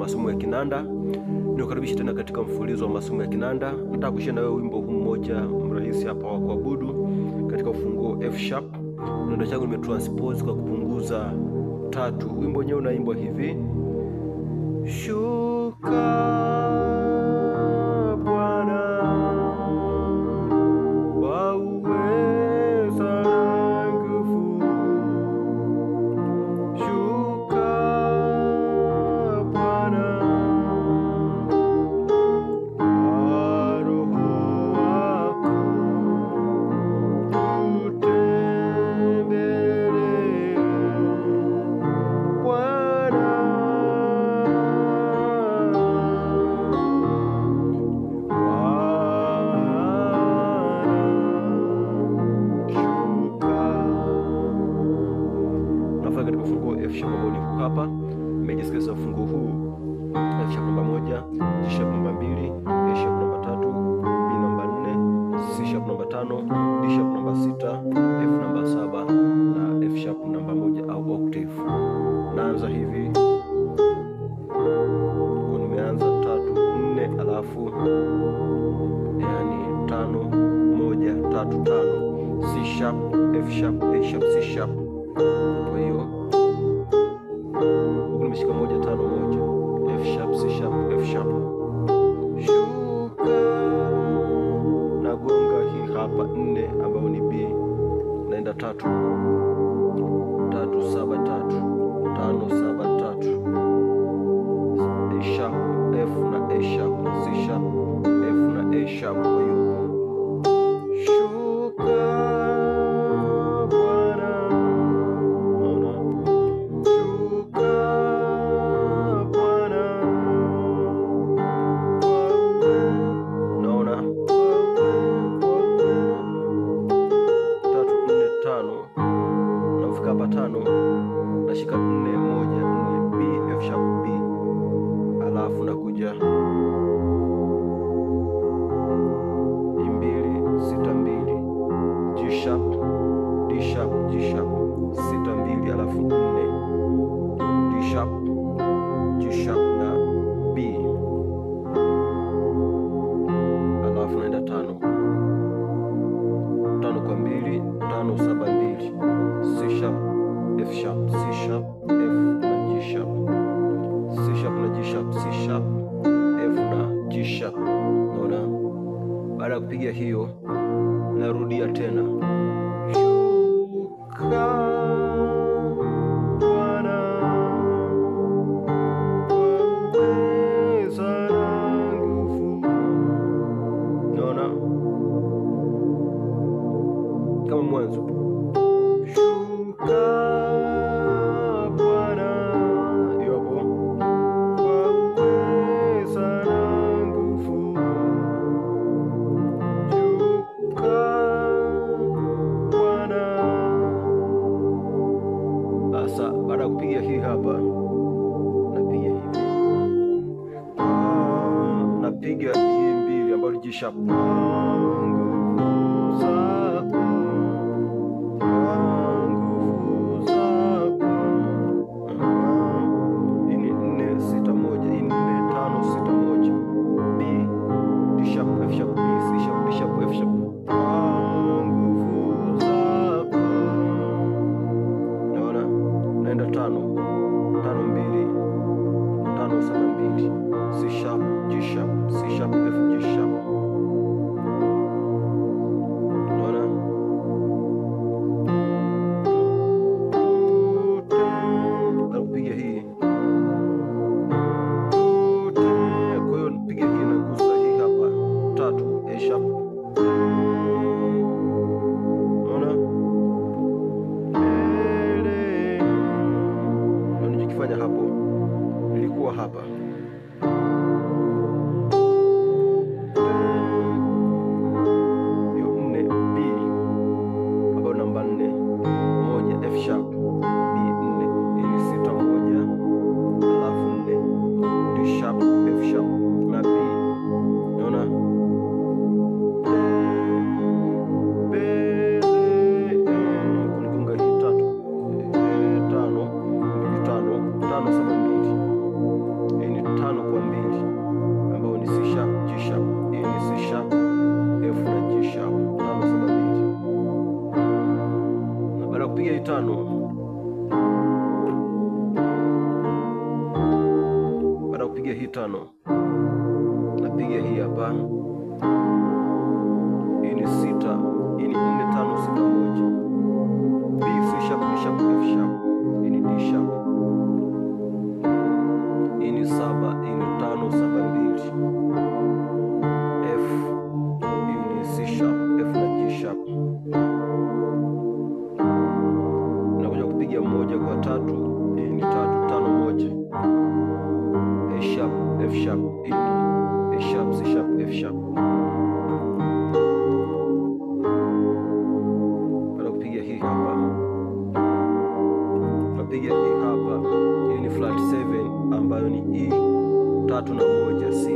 masomo ya kinanda. Nikukaribisha tena katika mfululizo wa masomo ya kinanda. Nataka kushare na wewe wimbo huu mmoja mrahisi hapa wa kuabudu katika ufunguo F sharp. Ndio changu nimetranspose kwa kupunguza 3. Wimbo wenyewe unaimbwa hivi: shuka katika ufunguo F sharp ambao niko hapa. Nimejisikia ufunguo huu F sharp namba 1, G sharp namba 2, A sharp namba 3, B namba 4, C sharp namba 5, D sharp namba 6, F namba 7 na F sharp namba 1 au octave. Naanza hivi. Kwa nimeanza 3 4 alafu yani 5 1 3 5, C sharp, F sharp, A sharp, C sharp. Kwa hiyo huku nimeshika 1 5 1, F sharp, C sharp, F sharp. Shuka nagonga hii hapa 4 ambayo ni B, naenda 3 3 7 3 5 7 3, A sharp, F na A sharp, C sharp, F na A sharp. Kwa hiyo shuka hapa 5 nashika 4 1 4 B, F sharp B, alafu nakuja 2 6 2, G sharp D sharp G sharp 6 2, alafu 4 D sharp G sharp na B, alafu naenda 5 kwa 2 5 7 2, C sharp F sharp, C sharp, F na G sharp, C sharp na G sharp, C sharp, F na G sharp. Unaona? Baada ya kupiga hiyo narudia tena. Shuka Bwana kwa uweza na nguvu. Unaona? Kama mwanzo. Shuka baada ya kupiga hii hapa napiga hivi, napiga hii 2 ambayo ni G sharp. Hii ni 4 6 1, hii ni 4 5 6 1, B D sharp F sharp B, C sharp D sharp F sharp. Naenda 5 5 2 5 7 2, C sharp G sharp C sharp F G sharp. Unaona? Napiga hii. Kwa hiyo napiga hii na gusa hii hapa 3 A sharp. Fanya hapo ilikuwa hapa hiyo 4 B ambayo namba 4 1 F sharp B 4 ili 6 1 alafu 4 D sharp F sharp na B. Unaona? 5, napiga hii hapa. Hii ni 6, hii ni 4 5 6 1. B C sharp, D sharp, F sharp. Hii ni D sharp. Hii ni 7, hii ni 5 7 2. F, hii ni C sharp, F na G sharp. Nakuja kupiga 1 kwa 3. Hii ni 3 5 1. A sharp, F sharp. Hii ni A sharp, C sharp, F sharp. Baada kupiga hii hapa, napiga hii hapa. Hii ni flat 7 ambayo ni E 3 na 1 C.